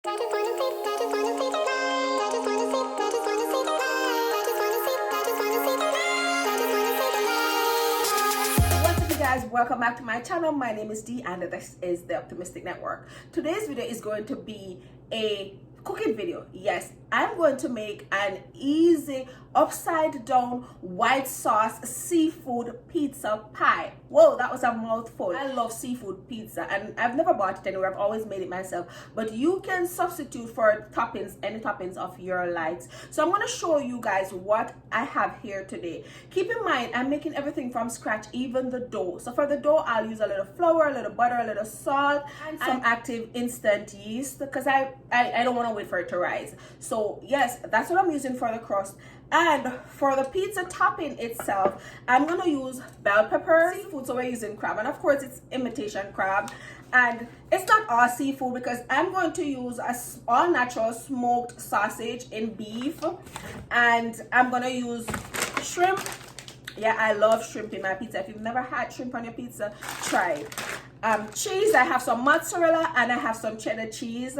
What's up, you guys? Welcome back to my channel. My name is Dee and this is the Optimistic Network. Today's video is going to be a cooking video. Yes, I'm going to make an easy upside down white sauce seafood pizza pie. Whoa, that was a mouthful. I love seafood pizza and I've never bought it anywhere. I've always made it myself, but you can substitute for toppings, any toppings of your likes. So I'm going to show you guys what I have here today. Keep in mind, I'm making everything from scratch, even the dough. So for the dough, I'll use a little flour, a little butter, a little salt, and some active instant yeast because I don't want to wait for it to rise. So yes, that's what I'm using for the crust. And for the pizza topping itself, I'm gonna use bell pepper, seafood, so we're using crab, and of course it's imitation crab, and it's not all seafood because I'm going to use a all natural smoked sausage in beef, and I'm gonna use shrimp. Yeah, I love shrimp in my pizza. If you've never had shrimp on your pizza, try it. Cheese, I have some mozzarella and I have some cheddar cheese,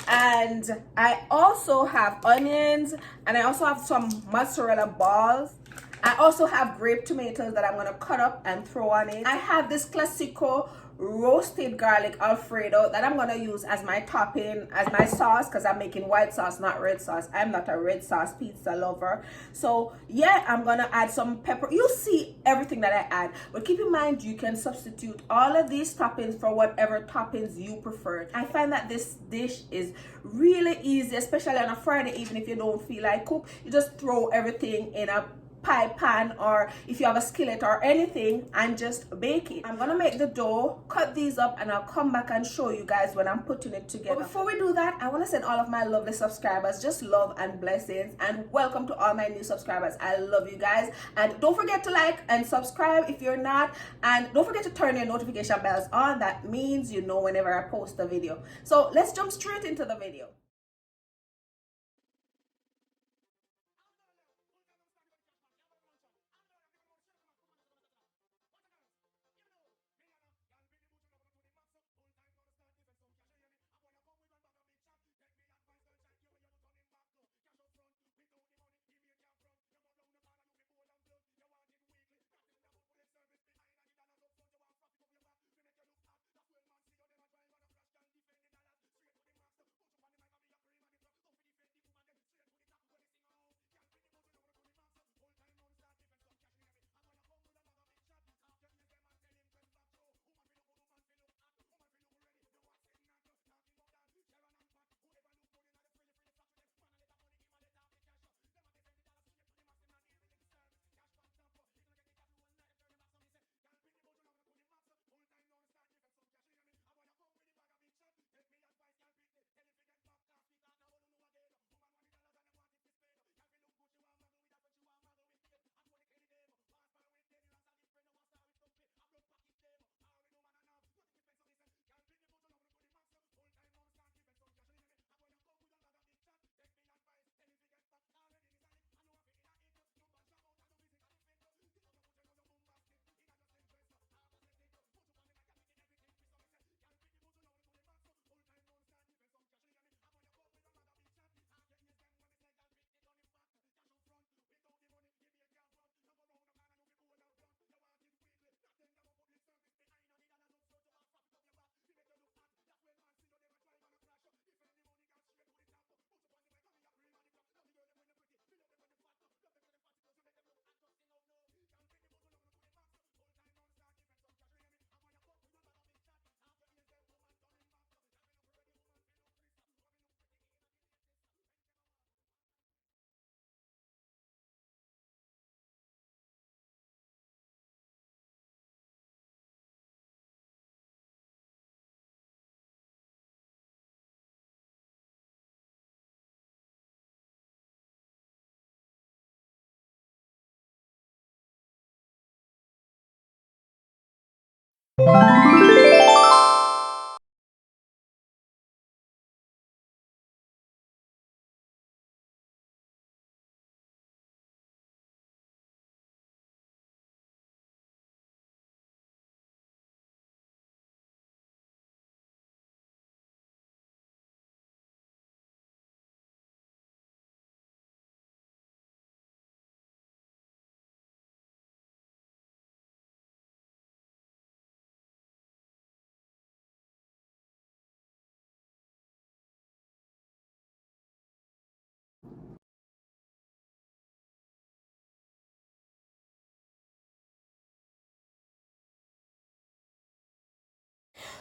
and I also have onions, and I also have some mozzarella balls. I also have grape tomatoes that I'm going to cut up and throw on it. I have this Classico roasted garlic Alfredo that I'm going to use as my topping, as my sauce, because I'm making white sauce, not red sauce. I'm not a red sauce pizza lover. So yeah, I'm going to add some pepper. You'll see everything that I add, but keep in mind you can substitute all of these toppings for whatever toppings you prefer. I find that this dish is really easy, especially on a Friday evening. If you don't feel like cook, you just throw everything in a pie pan, or if you have a skillet or anything, and just bake it. I'm gonna make the dough, cut these up, and I'll come back and show you guys when I'm putting it together. But before we do that, I want to send all of my lovely subscribers just love and blessings, and welcome to all my new subscribers. I love you guys, and don't forget to like and subscribe if you're not, and don't forget to turn your notification bells on. That means you know whenever I post a video. So let's jump straight into the video.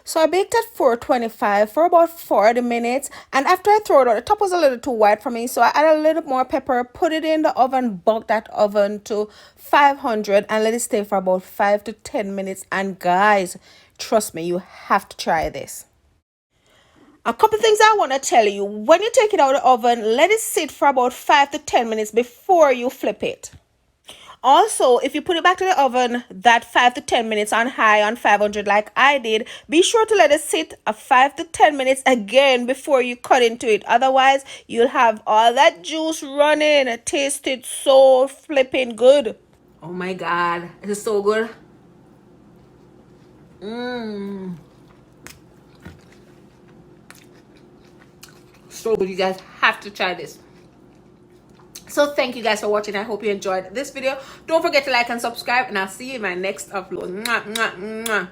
So I baked at 425 for about 40 minutes, and after I throw it out, the top was a little too white for me, so I added a little more pepper, put it in the oven, bumped that oven to 500 and let it stay for about 5 to 10 minutes. And guys, trust me, you have to try this. A couple things I want to tell you. When you take it out of the oven, let it sit for about 5 to 10 minutes before you flip it. Also, if you put it back to the oven that 5 to 10 minutes on high on 500 like I did, be sure to let it sit a 5 to 10 minutes again before you cut into it. Otherwise, you'll have all that juice running. It tasted so flipping good. Oh my God, it is so good. So good. You guys have to try this. So thank you guys for watching. I hope you enjoyed this video. Don't forget to like and subscribe, and I'll see you in my next upload. Mwah, mwah, mwah.